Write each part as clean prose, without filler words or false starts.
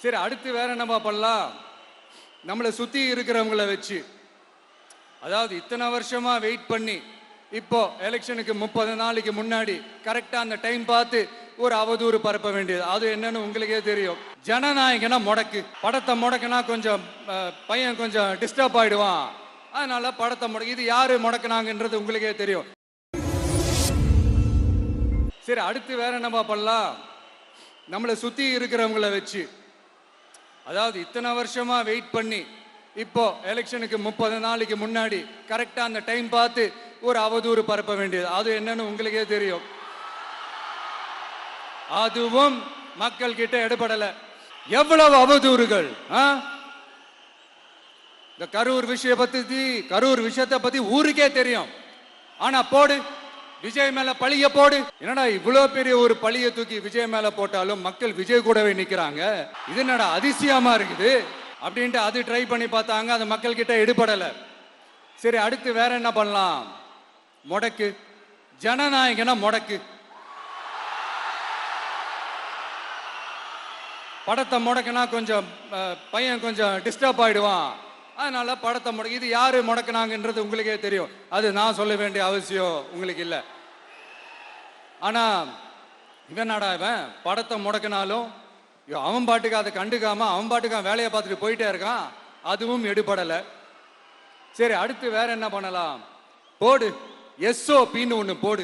சரி, அடுத்து வேற என்னப்பா பண்ணலாம்? நம்மளை சுத்தி இருக்கிறவங்கள வச்சு, அதாவது இத்தனை வருஷமா வெயிட் பண்ணி இப்போ எலெக்ஷனுக்கு 30 நாளைக்கு முன்னாடி கரெக்டா அந்த டைம் பார்த்து ஒரு அவதூறு பரப்ப வேண்டியது. அது என்னன்னு உங்களுக்கே தெரியும். ஜனநாயகனா முடக்கு, படத்தை முடக்குனா கொஞ்சம் பையன் கொஞ்சம் டிஸ்டர்ப் ஆயிடுவான், அதனால படத்தை முடக்கு. இது யாரு முடக்குனாங்கன்றது உங்களுக்கே தெரியும். சரி, அடுத்து வேற என்னப்பா பண்ணலாம்? நம்மளை சுத்தி இருக்கிறவங்கள வச்சு, அதாவது இத்தனை வருஷமா வெயிட் பண்ணி இப்போ எலெக்ஷனுக்கு 30 நாளைக்கு முன்னாடி கரெக்டா அந்த டைம் பார்த்து ஒரு அவதூறு பரப்ப வேண்டியது. அது என்னன்னு உங்களுக்கே தெரியும். அதுவும் மக்கள் கிட்ட எடுபடல. எவ்வளவு அவதூறுகள்! இந்த கரூர் விஷயத்தை பத்தி ஊருக்கே தெரியும். ஆனா போடு, விஜய் மேல பழிய போடு. என்னடா இவ்வளவு பெரிய ஒரு பழிய தூக்கி விஜய் மேல போட்டாலும் மக்கள் விஜய் கூடவே நிக்கிறாங்க, இது என்னடா அதிசயமா இருக்குது அப்படின்ட்டு அது ட்ரை பண்ணி பார்த்தாங்க. அது மக்கள் கிட்ட எடுபடல. சரி, அடுத்து வேற என்ன பண்ணலாம்? முடக்கு, ஜனநாயகனா முடக்கு. படத்தை முடக்குனா கொஞ்சம் பையன் கொஞ்சம் டிஸ்டர்ப் ஆயிடுவான், அதனால படத்தை முடக்கு. இது யாரு முடக்குனாங்கன்றது உங்களுக்கே தெரியும். அது நான் சொல்ல வேண்டிய அவசியம் உங்களுக்கு இல்லை. ஆனா இவன் படத்தை முடக்கினாலும் அவன் பாட்டுக்கு அதை கண்டுக்காம அவன் பாட்டுக்கு வேலையை பார்த்துட்டு போயிட்டே இருக்கான், அதுவும் எடுபடலை. சரி, அடுத்து வேற என்ன பண்ணலாம்? போடு, SOPன்னு ஒண்ணு போடு.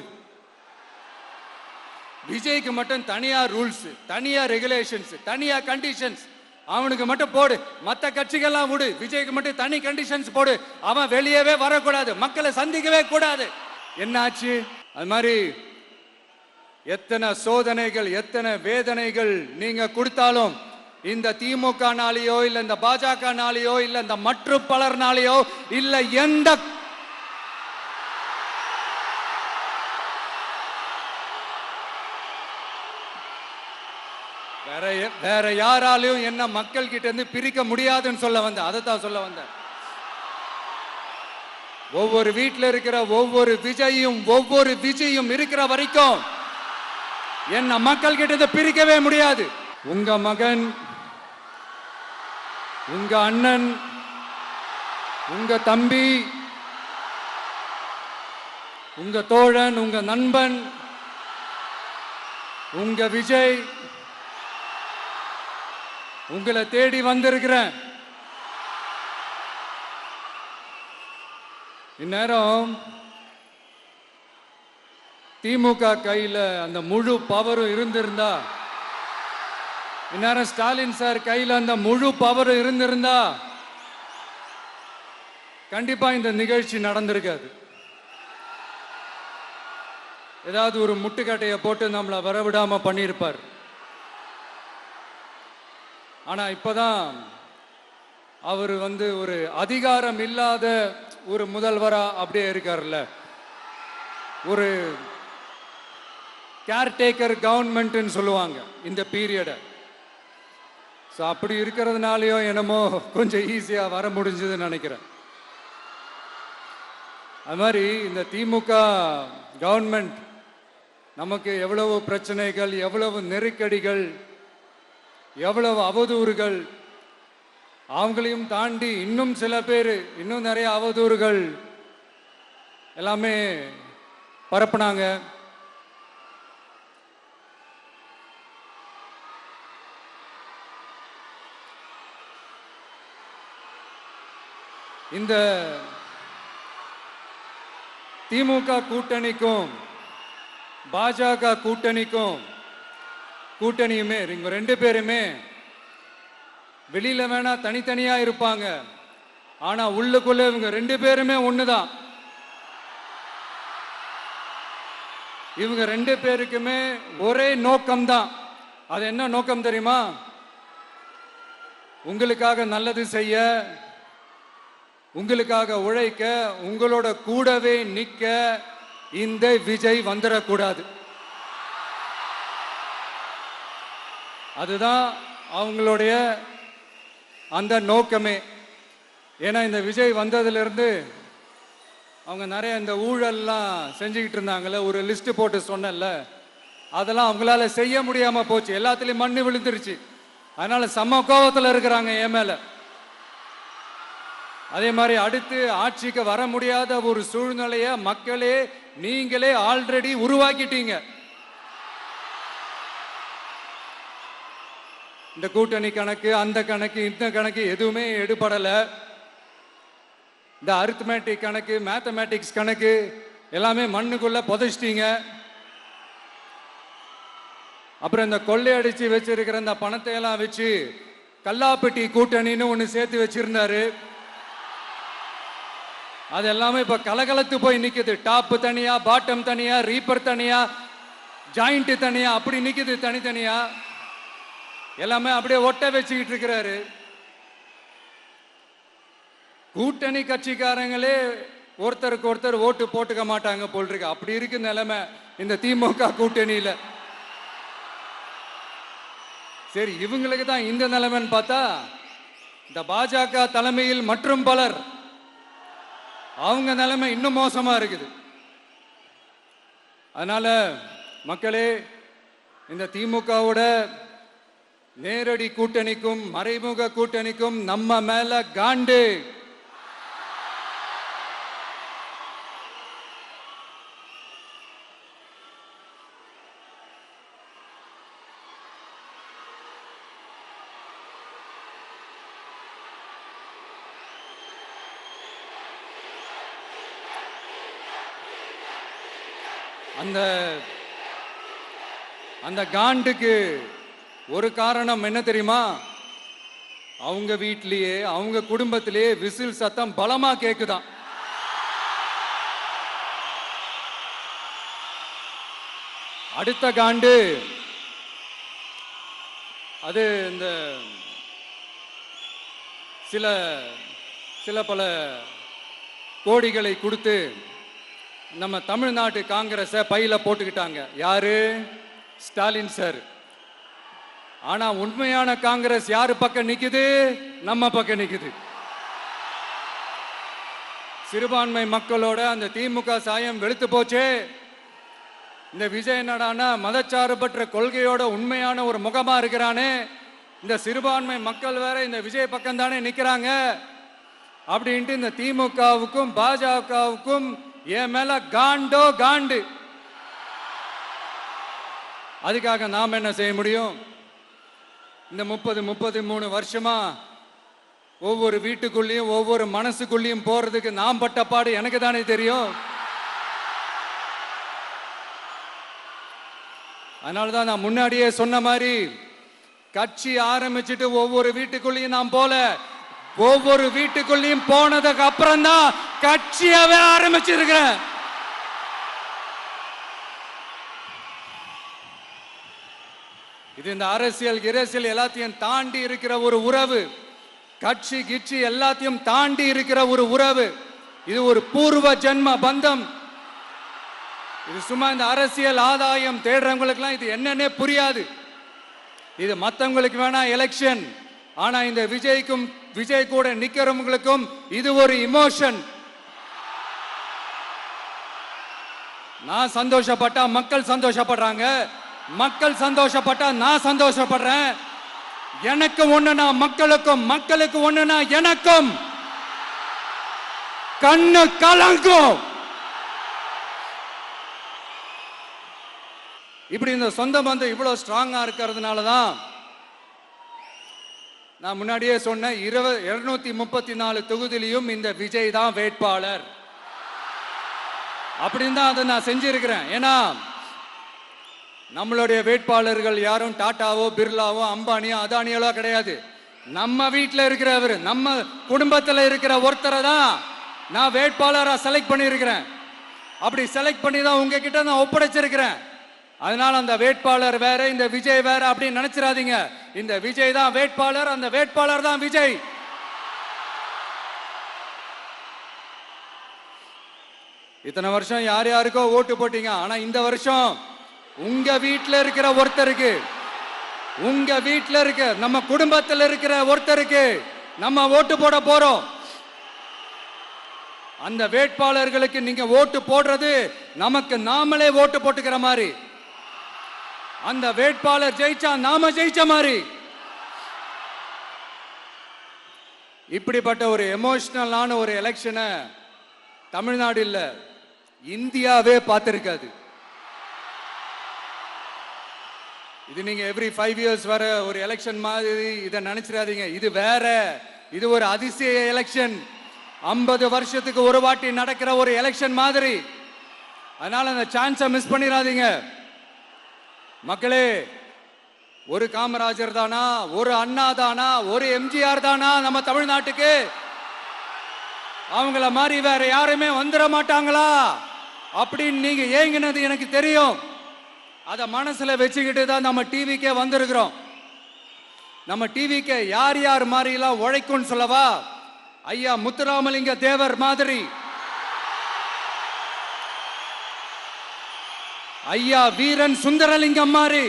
விஜய்க்கு மட்டும் தனியா ரூல்ஸ், தனியா ரெகுலேஷன்ஸ், தனியா கண்டிஷன்ஸ் அவனுக்கு மட்டும் போடு. மற்ற கட்சிகள்லாம் விடு, விஜய்க்கு மட்டும் தனி கண்டிஷன்ஸ் போடு. அவன் வெளியவே வரக்கூடாது, மக்களை சந்திக்கவே கூடாது. என்னாச்சு? அது மாதிரி எத்தனை சோதனைகள், எத்தனை வேதனைகள் நீங்க கொடுத்தாலும் இந்த திமுக நாளையோ இல்ல இந்த பாஜக நாளையோ இல்ல இந்த மற்ற பலர் நாளையோ இல்ல எந்த வேற யாராலையும் என்ன மக்கள் கிட்ட இருந்து பிரிக்க முடியாதுன்னு சொல்ல வந்தேன். அதைத்தான் சொல்ல வந்தேன். ஒவ்வொரு வீட்டில் இருக்கிற ஒவ்வொரு விஜயும் இருக்கிற வரைக்கும் என்ன மக்கள் கிட்ட இருந்து பிரிக்கவே முடியாது. உங்க மகன், உங்க அண்ணன், உங்க தம்பி, உங்க தோழன், உங்க நண்பன், உங்க விஜய் உங்களை தேடி வந்திருக்கிறேன். இந்நேரம் திமுக கையில அந்த முழு பவரும் இருந்திருந்தா, இந்நேரம் ஸ்டாலின் சார் கையில அந்த முழு பவரும் இருந்திருந்தா கண்டிப்பா இந்த நிகழ்ச்சி நடந்திருக்காது. ஏதாவது ஒரு முட்டுக்கட்டையை போட்டு நம்மளை வரவிடாம பண்ணியிருப்பார். ஆனா இப்பதான் அவர் ஒரு அதிகாரம் இல்லாத ஒரு முதல்வரா அப்படியே இருக்கார்ல, ஒரு கேர்டேக்கர் கவர்மெண்ட்னு சொல்லுவாங்க இந்த பீரியட. அப்படி இருக்கிறதுனாலயோ என்னமோ கொஞ்சம் ஈஸியா வர முடிஞ்சதுன்னு நினைக்கிறேன். அது மாதிரி இந்த திமுக கவர்மெண்ட் நமக்கு எவ்வளவு பிரச்சனைகள், எவ்வளவு நெருக்கடிகள், எவ்வளவு அவதூறுகள், அவங்களையும் தாண்டி இன்னும் சில பேர் இன்னும் நிறைய அவதூறுகள் எல்லாமே பரப்புனாங்க. இந்த திமுக கூட்டணிக்கும் பாஜக கூட்டணியுமே இவங்க ரெண்டு பேருமே வெளியில வேணா தனித்தனியா இருப்பாங்க, ஆனா உள்ளுக்குள்ள இவங்க ரெண்டு பேருமே ஒண்ணுதான். இவங்க ரெண்டு பேருக்குமே ஒரே நோக்கம் தான். அது என்ன நோக்கம் தெரியுமா? உங்களுக்காக நல்லது செய்ய, உங்களுக்காக உழைக்க, உங்களோட கூடவே நிக்க இந்த விஜய் வந்துடக்கூடாது. அதுதான் அவங்களுடைய அந்த நோக்கமே. ஏன்னா இந்த விஜய் வந்ததிலிருந்து அவங்க நிறைய இந்த ஊழல்லாம் செஞ்சுக்கிட்டு இருந்தாங்கல்ல, ஒரு லிஸ்ட் போட்டு சொன்னல, அதெல்லாம் அவங்களால செய்ய முடியாம போச்சு. எல்லாத்துலயும் மண்ணு விழுந்துருச்சு. அதனால செம்ம கோபத்தில் இருக்கிறாங்க என் மேல. அதே மாதிரி அடுத்து ஆட்சிக்கு வர முடியாத ஒரு சூழ்நிலைய மக்களே நீங்களே ஆல்ரெடி உருவாக்கிட்டீங்க. இந்த கூட்டணி கணக்கு, அந்த கணக்கு, இந்த கணக்கு எதுவுமே எடுபடல. இந்த அரித்மேட்டிக் கணக்கு, மேத்தமேட்டிக்ஸ் கணக்கு எல்லாமே மண்ணுக்குள்ள புதைச்சிட்டீங்க. அப்புறம் இந்த கொள்ளையடிச்சு வச்சிருக்கிற இந்த பணத்தை எல்லாம் வச்சு கல்லாப்பட்டி கூட்டணின்னு ஒன்று சேர்த்து வச்சிருந்தாரு. அது எல்லாமே இப்ப கலகலத்து போய் நிக்குது. டாப் தனியா, பாட்டம் தனியா, ரீப்பர் தனியா, ஜாயிண்ட் தனியா, அப்படி நிக்குது தனித்தனியா. எல்லாமே அப்படியே ஒட்ட வச்சுக்கிட்டு இருக்கிறாரு. கூட்டணி கட்சிக்காரங்களே ஒருத்தருக்கு ஒருத்தர் ஓட்டு போட்டுக்க மாட்டாங்க போல் இருக்கு. அப்படி இருக்கு நிலைமை இந்த திமுக கூட்டணியில. சரி, இவங்களுக்கு தான் இந்த நிலைமைன்னு பார்த்தா இந்த பாஜக தலைமையில் மற்றும் பலர் அவங்க நிலைமை இன்னும் மோசமா இருக்குது. அதனால மக்களே, இந்த திமுகவோட நேரடி கூட்டணிக்கும் மறைமுக கூட்டணிக்கும் நம்ம மேல காண்டு. அந்த காண்டுக்கு ஒரு காரணம் என்ன தெரியுமா? அவங்க வீட்லயே, அவங்க குடும்பத்திலேயே விசில் சத்தம் பலமா கேக்குதான். அடுத்த காண்டு அது இந்த சில பல கோடிகளை கொடுத்து நம்ம தமிழ்நாட்டு காங்கிரஸை பையில போட்டுக்கிட்டாங்க. யாரு? ஸ்டாலின் சார். ஆனா உண்மையான காங்கிரஸ் யாரு பக்கம் நிக்குது? நம்ம பக்கம் நிக்குது. சிறுபான்மை மக்களோட அந்த திமுக சாயம் வெளுத்து போச்சு. இந்த விஜய் என்னடானா மதச்சார்பற்ற கொள்கையோட உண்மையான ஒரு முகமா இருக்கிறானே. இந்த சிறுபான்மை மக்கள் வேற இந்த விஜய் பக்கம் தானே நிக்கிறாங்க அப்படின்ட்டு இந்த திமுகவுக்கும் பாஜகவுக்கும் என் மேல காண்டோ காண்டு. அதுக்காக நாம் என்ன செய்ய முடியும்? இந்த 33 வருஷமா ஒவ்வொரு வீட்டுக்குள்ளேயும் ஒவ்வொரு மனசுக்குள்ளேயும் போறதுக்கு நாம் பட்ட பாடு எனக்கு தானே தெரியும். அதனாலதான் நான் முன்னாடியே சொன்ன மாதிரி கட்சி ஆரம்பிச்சுட்டு ஒவ்வொரு வீட்டுக்குள்ளேயும் நான் போல, ஒவ்வொரு வீட்டுக்குள்ளேயும் போனதுக்கு அப்புறம் தான் கட்சியாவே ஆரம்பிச்சிருக்கிறேன். இது இந்த அரசியல் எல்லாத்தையும் தாண்டி இருக்கிற ஒரு உறவு. கட்சி கிட்சி எல்லாத்தையும் தாண்டி இருக்கிற ஒரு உறவு. இது ஒரு பூர்வ ஜென்ம பந்தம். இது சும்மா இந்த அரசியல் ஆதாயம் தேடுறவங்களுக்குலாம் இது என்னன்னே புரியாது. இது மற்றவங்களுக்கு வேணா எலெக்ஷன். ஆனா இந்த விஜய் கூட நிக்கிறவங்களுக்கும் இது ஒரு இமோஷன். நான் சந்தோஷப்பட்டா மக்கள் சந்தோஷப்படுறாங்க, மக்கள் சந்தோஷப்பட்டா நான் சந்தோஷப்படுறேன். எனக்கு ஒண்ணுனா மக்களுக்கும், மக்களுக்கு ஒண்ணுனா எனக்கும் கண்ணு கலங்கும். இப்படி இந்த சொந்த பந்தம் இவ்வளவு ஸ்ட்ராங்கா இருக்கிறதுனால தான் நான் முன்னாடியே சொன்ன 234 தொகுதியிலும் இந்த விஜய் தான் வேட்பாளர் அப்படின்னு தான் அதை நான் செஞ்சிருக்கிறேன். ஏன்னா நம்மளுடைய வேட்பாளர்கள் யாரும் டாட்டாவோ பிர்லாவோ அம்பானியோ அதானியோ கிடையாது. நம்ம வீட்டில் இருக்கிறவர், நம்ம குடும்பத்தில் இருக்கிற ஒருத்தரை தான் நான் வேட்பாளராக செலக்ட் பண்ணியிருக்கிறேன். அப்படி செலக்ட் பண்ணி தான் உங்ககிட்ட நான் ஒப்படைச்சிருக்கிறேன். அதனால அந்த வேட்பாளர் வேற, இந்த விஜய் வேற அப்படின்னு நினைச்சிடாதீங்க. இந்த விஜய் தான் வேட்பாளர், அந்த வேட்பாளர் தான் விஜய். இத்தனை வருஷம் யார் யாருக்கோ ஓட்டு போட்டீங்க. ஆனா இந்த வருஷம் உங்க வீட்டில் இருக்கிற ஒருத்தருக்கு, உங்க வீட்டில் இருக்க நம்ம குடும்பத்தில் இருக்கிற ஒருத்தருக்கு நம்ம ஓட்டு போட போறோம். அந்த வேட்பாளர்களுக்கு நீங்க ஓட்டு போடுறது நமக்கு நாமளே ஓட்டு போட்டுக்கிற மாதிரி. அந்த வேட்பாளர் ஜெயிச்சா நாம ஜெயிச்ச மாதிரி. இப்படிப்பட்ட ஒரு எமோஷனலான ஒரு எலெக்ஷனை தமிழ்நாடு இல்ல இந்தியாவே பார்த்திருக்காது. இது நீங்க எவ்ரி 5 இயர்ஸ் வர ஒரு எலெக்ஷன் மாதிரி இதை நினைச்சிடாதீங்க. இது வேற, இது ஒரு அதிசய எலெக்ஷன். 50 வருஷத்துக்கு ஒரு வாட்டி நடக்கிற ஒரு எலெக்ஷன் மாதிரி. அதனால அந்த சான்ஸை மிஸ் பண்ணிடாதீங்க மக்களே. ஒரு காமராஜர் தானா, ஒரு அண்ணா தானா, ஒரு எம்ஜிஆர் தானா நம்ம தமிழ்நாட்டுக்கு? அவங்கள மாதிரி வேற யாருமே வந்துட மாட்டாங்களா அப்படின்னு நீங்க ஏங்கினது எனக்கு தெரியும். அதை மனசுல வச்சுக்கிட்டு தான் நம்ம டிவிக்கே வந்திருக்கிறோம். நம்ம டிவிக்கு யார் யார் மாதிரி எல்லாம் உழைக்கும்னு சொல்லவா? ஐயா முத்துராமலிங்க தேவர் மாதிரி, ஐயா வீரன் சுந்தரலிங்கம் மாதிரி,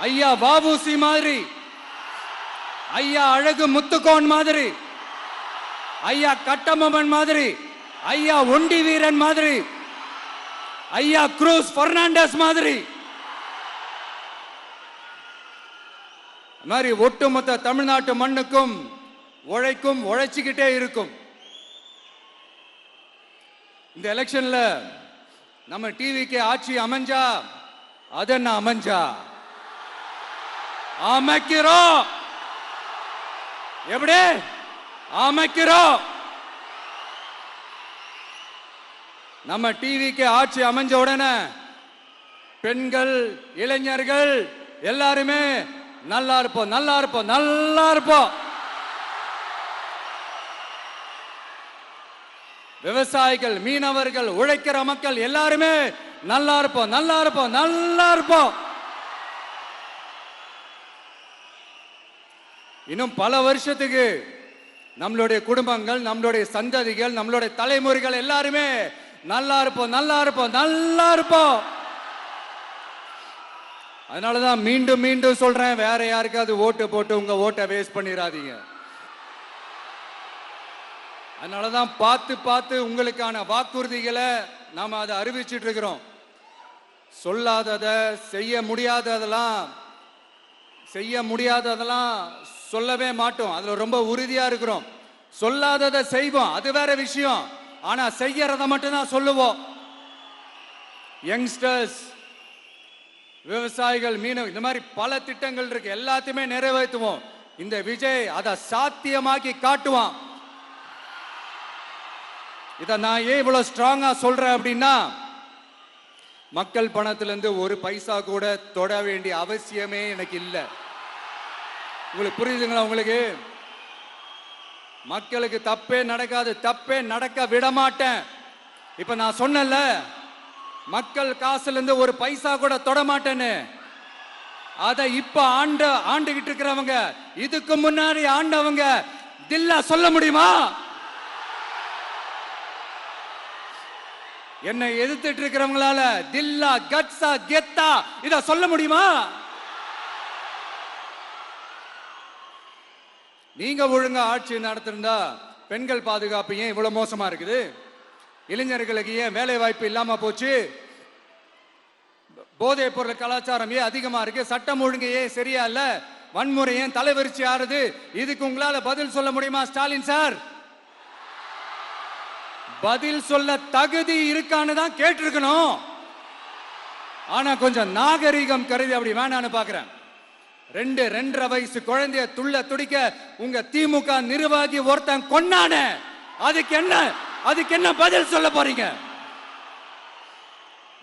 ஐயா வாபூசி மாதிரி, ஐயா அழகு முத்துக்கோன் மாதிரி, ஐயா கட்டபொம்மன் மாதிரி, ஐயா ஒண்டி வீரன் மாதிரி, ஐயா குரூஸ் பெர்னாண்டஸ் மாதிரி மாதிரி ஒட்டுமொத்த தமிழ்நாட்டு மண்ணுக்கும் உழைக்கும், உழைச்சிக்கிட்டே இருக்கும். இந்த எலெக்ஷன்ல நம்ம டிவிக்கு ஆட்சி அமைஞ்சா அது என்ன அமைஞ்சா அமைக்கிறோம். எப்படி அமைக்கிறோம்? நம்ம டிவிக்கு ஆட்சி அமைஞ்ச உடனே பெண்கள், இளைஞர்கள் எல்லாருமே நல்லா இருப்போம், நல்லா இருப்போம், நல்லா இருப்போம். விவசாயிகள், மீனவர்கள், உழைக்கிற மக்கள் எல்லாருமே நல்லா இருப்போம், நல்லா இருப்போம், நல்லா இருப்போம். இன்னும் பல வருஷத்துக்கு நம்மளுடைய குடும்பங்கள், நம்மளுடைய சந்ததிகள், நம்மளுடைய தலைமுறைகள் எல்லாருமே நல்லா இருப்போம், நல்லா இருப்போம், நல்லா இருப்போம். அதனாலதான் மீண்டும் மீண்டும் சொல்றேன், வேற யாருக்காவது ஓட்டு போட்டு உங்க ஓட்டை வேஸ்ட் பண்ணிடாதீங்க. அதனாலதான் பார்த்து பார்த்து உங்களுக்கான வாக்குறுதிகளை நாம அதை அறிவிச்சிட்டு இருக்கிறோம். சொல்லாதத, செய்ய முடியாததெல்லாம் சொல்லவே மாட்டோம். அதுல ரொம்ப உறுதியா இருக்கிறோம். சொல்லாததை செய்வோம், அது வேற விஷயம். ஆனா செய்யறத மட்டும் தான் சொல்லுவோம். யங்ஸ்டர்ஸ், விவசாயிகள், மீனவர்கள், இந்த மாதிரி பல திட்டங்கள் இருக்கு. எல்லாத்தையுமே நிறைவேற்றுவோம். இந்த விஜய் அதை சாத்தியமாக்கி காட்டுவான். இதை நான் ஏன் இவ்வளவு ஸ்ட்ராங்கா சொல்றேன் அப்படின்னா, மக்கள் பணத்திலிருந்து ஒரு பைசா கூட தொட வேண்டிய அவசியமே எனக்கு இல்லை. உங்களுக்கு புரியுதுங்களா? உங்களுக்கு மக்களுக்கு தப்பே நடக்காது, தப்பே நடக்க விட மாட்டேன். இப்ப நான் சொன்னல, மக்கள் காசுல இருந்து ஒரு பைசா கூட தொட மாட்டேன்னு. அதை இப்ப ஆண்டுகிட்டு இருக்கிறவங்க, இதுக்கு முன்னாடி ஆண்டவங்க தில்லா சொல்ல முடியுமா? என்னை எதிர்த்துட்டு இருக்கிறவங்களால தில்லா, கட்ஸா, கெத்தா இத சொல்ல முடியுமா? நீங்க ஒழுங்கா ஆட்சி நடத்திருந்தா பெண்கள் பாதுகாப்பு ஏன் இவ்வளவு மோசமா இருக்குது? இளைஞர்களுக்கு ஏன் வேலை வாய்ப்பு இல்லாம போச்சு? போதைப் பொருள் கலாச்சாரம் ஏன் அதிகமா இருக்கு? சட்டம் ஒழுங்கு ஏன் சரியா இல்ல? வன்முறை ஏன் தலைவரிச்சு ஆறுது? இதுக்கு உங்களால பதில் சொல்ல முடியுமா ஸ்டாலின் சார்? பதில் சொல்ல தகுதி இருக்கான்னு தான் கேட்டிருக்கணும். ஆனா கொஞ்சம் நாகரிகம் கருதி அப்படி வேணான்னு பாக்குறேன். 2-2.5 வயசு குழந்தைய துள்ள துடிக்க உங்க திமுக நிர்வாகி ஒருத்தன் கொன்னான, அதுக்கு என்ன பதில் சொல்ல போறீங்க?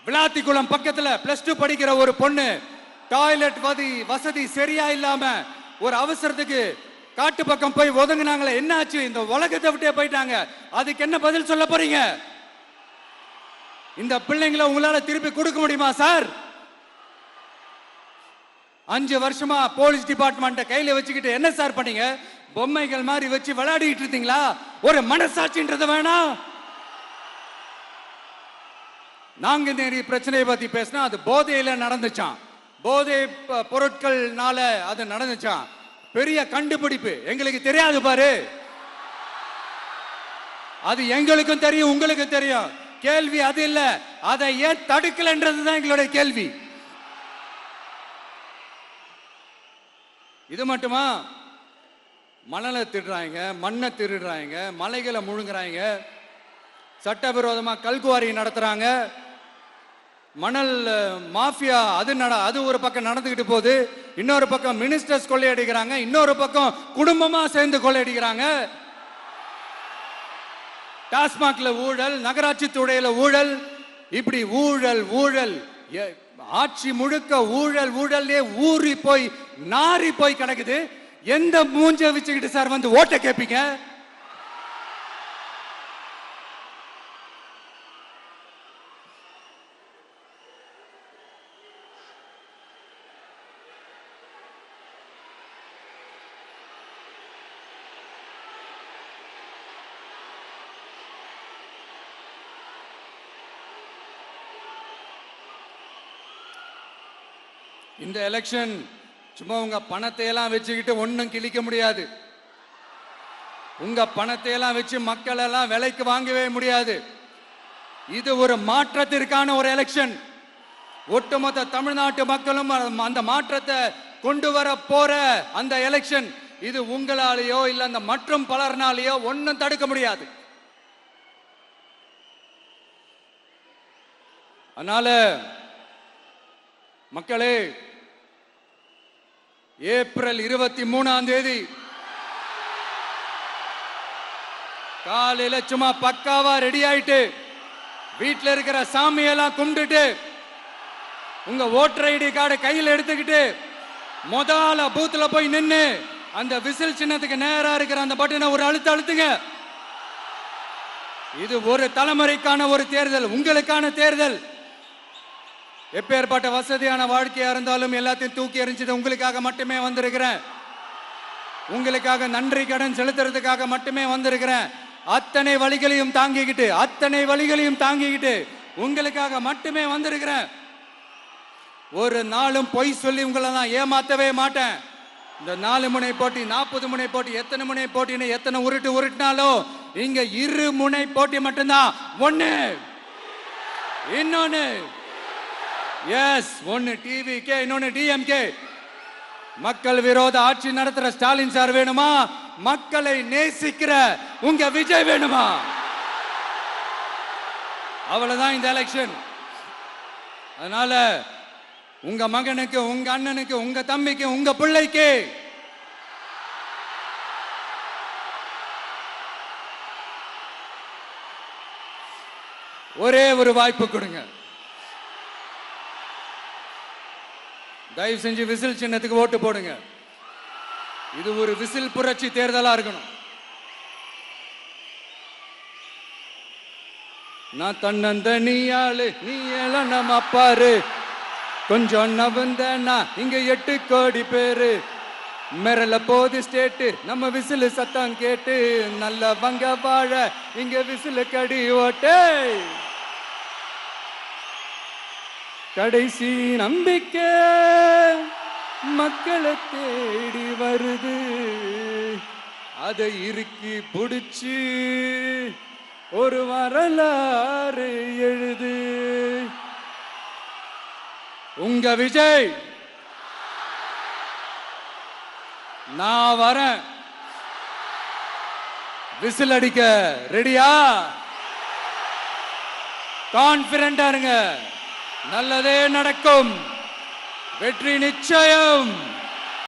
விளாத்திக்குளம் பக்கத்துல +2 படிக்கிற ஒரு பொண்ணு டாய்லெட் வசதி சரியா இல்லாம ஒரு அவசரத்துக்கு காட்டு பக்கம் போய் ஒதுங்கினாங்களே, என்னாச்சு? இந்த உலகத்தை விட்டே போயிட்டாங்க. அதுக்கு என்ன பதில் சொல்ல போறீங்க? இந்த பிள்ளைங்களை உங்களால திருப்பி கொடுக்க முடியுமா சார்? 5 வருஷமா போலீஸ் டிபார்ட்மெண்ட் கையில வச்சுக்கிட்டு என்ன சார் பண்ணீங்க? பொம்மைகள் மாதிரி வச்சு விளையாடிட்டு இருந்தீங்களா? ஒரு மனசாட்சின்றது வேணாம். நாங்குநேரி பிரச்சனையை பத்தி பேசினா அது போதையில நடந்துச்சான், போதை பொருட்கள்னால அது நடந்துச்சான். பெரிய கண்டுபிடிப்பு, எங்களுக்கு தெரியாது பாரு. அது எங்களுக்கும் தெரியும், உங்களுக்கும் தெரியும். கேள்வி அது இல்ல, அதை ஏன் தடுக்கலன்றதுதான் எங்களுடைய கேள்வி. இது மட்டுமா? மணலை திருடுறாங்க, மண்ணை திருடுறாங்க, மலைகளை முழுங்குறாங்க, சட்டவிரோதமா கல்குவாரி நடத்துறாங்க, மணல் மாஃபியா அது ஒரு பக்கம் நடந்துகிட்டு போகுது, இன்னொரு பக்கம் மினிஸ்டர்ஸ் கொள்ளையடிக்கிறாங்க, இன்னொரு பக்கம் குடும்பமா சேர்ந்து கொள்ளையடிக்கிறாங்க. டாஸ்மாக்ல ஊழல், நகராட்சி துறையில ஊழல், இப்படி ஊழல் ஊழல், ஆட்சி முழுக்க ஊழல் ஊழல்லே ஊறி போய் நாரி போய் கிடக்குது. எந்த மூஞ்ச வச்சுக்கிட்டு சார் வந்து ஓட்ட கேட்பீங்க? இந்த எலெக்ஷன் சும்மா உங்க பணத்தை எல்லாம் வச்சுக்கிட்டு ஒன்னும் கிழிக்க முடியாது. உங்க பணத்தை எல்லாம் வச்சு மக்கள் எல்லாம் விலைக்கு வாங்கவே முடியாது. இது ஒரு மாற்றத்திற்கான ஒரு எலெக்ஷன். ஒட்டுமொத்த தமிழ்நாட்டு மக்களும் அந்த மாற்றத்தை கொண்டு வர போற அந்த எலெக்ஷன். இது உங்களாலேயோ இல்ல அந்த மற்றும் பலர்னாலேயோ ஒன்னும் தடுக்க முடியாது. அதனால மக்களே, ஏப்ரல் 23 காலையில சும்மா பக்காவா ரெடி ஆயிட்டு வீட்டில் இருக்கிற சாமியெல்லாம் கும்பிட்டுட்டு உங்க ஓட்டர் ஐடி கார்டு கையில் எடுத்துக்கிட்டு முதல்ல பூத்துல போய் நின்று அந்த விசில் சின்னத்துக்கு நேரா இருக்கிற அந்த பட்டனை ஒரு அழுத்துங்க. இது ஒரு தலைமுறைக்கான ஒரு தேர்தல், உங்களுக்கான தேர்தல். எப்பேற்பட்ட வசதியான வாழ்க்கையா இருந்தாலும் எல்லாத்தையும் தூக்கி எறிஞ்சிட்டு உங்களுக்காக மட்டுமே வந்திருக்கிறேன். உங்களுக்காக நன்றி கடன் செலுத்துறதுக்காக மட்டுமே வந்திருக்கிறேன். அத்தனை வழிகளையும் தாங்கிக்கிட்டு உங்களுக்காக மட்டுமே வந்திருக்கிறேன். ஒரு நாளும் பொய் சொல்லி உங்களை நான் ஏமாத்தவே மாட்டேன். இந்த 4 முனை போட்டி, 40 முனை போட்டி, எத்தனை முனை போட்டின்னு எத்தனை உருட்டினாலும் இங்க 2 முனை போட்டி மட்டும்தான். ஒண்ணு, இன்னொன்னு எஸ், ஒன்னு டிவிகே, இன்னொன்னு டிஎம்கே. மக்கள் விரோத ஆட்சி நடத்துற ஸ்டாலின் சார் வேணுமா? மக்களை நேசிக்கிற உங்க விஜய் வேணுமா? அவ்வளவுதான் இந்த எலெக்ஷன். அதனால உங்க மகனுக்கு, உங்க அண்ணனுக்கு, உங்க தம்பிக்கு, உங்க பிள்ளைக்கு ஒரே ஒரு வாய்ப்பு கொடுங்க. தயவு செஞ்சு விசில் சின்னத்துக்கு ஓட்டு போடுங்க. இது ஒரு விசில் புரட்சி தேர்தலா இருக்கணும். நான் தன்னந்தனியாளு, நீ எல்லாம் நம்ம அப்பாரு, கொஞ்சம் நவந்தனா இங்க 8 கோடி பேரு, மிரல போது ஸ்டேட்டு நம்ம விசில் சத்தம் கேட்டு, நல்ல வங்க வாழ இங்க விசில் கடி ஓட்டே. கடைசி நம்பிக்கை மக்களை தேடி வருது, அதை இறுக்கி பிடிச்சு ஒரு வரலாறு எழுது. உங்க விஜய், நான் வரேன். விசில் அடிக்க ரெடியா? கான்பிடண்டா இருங்க. நல்லதே நடக்கும். வெற்றி நிச்சயம்.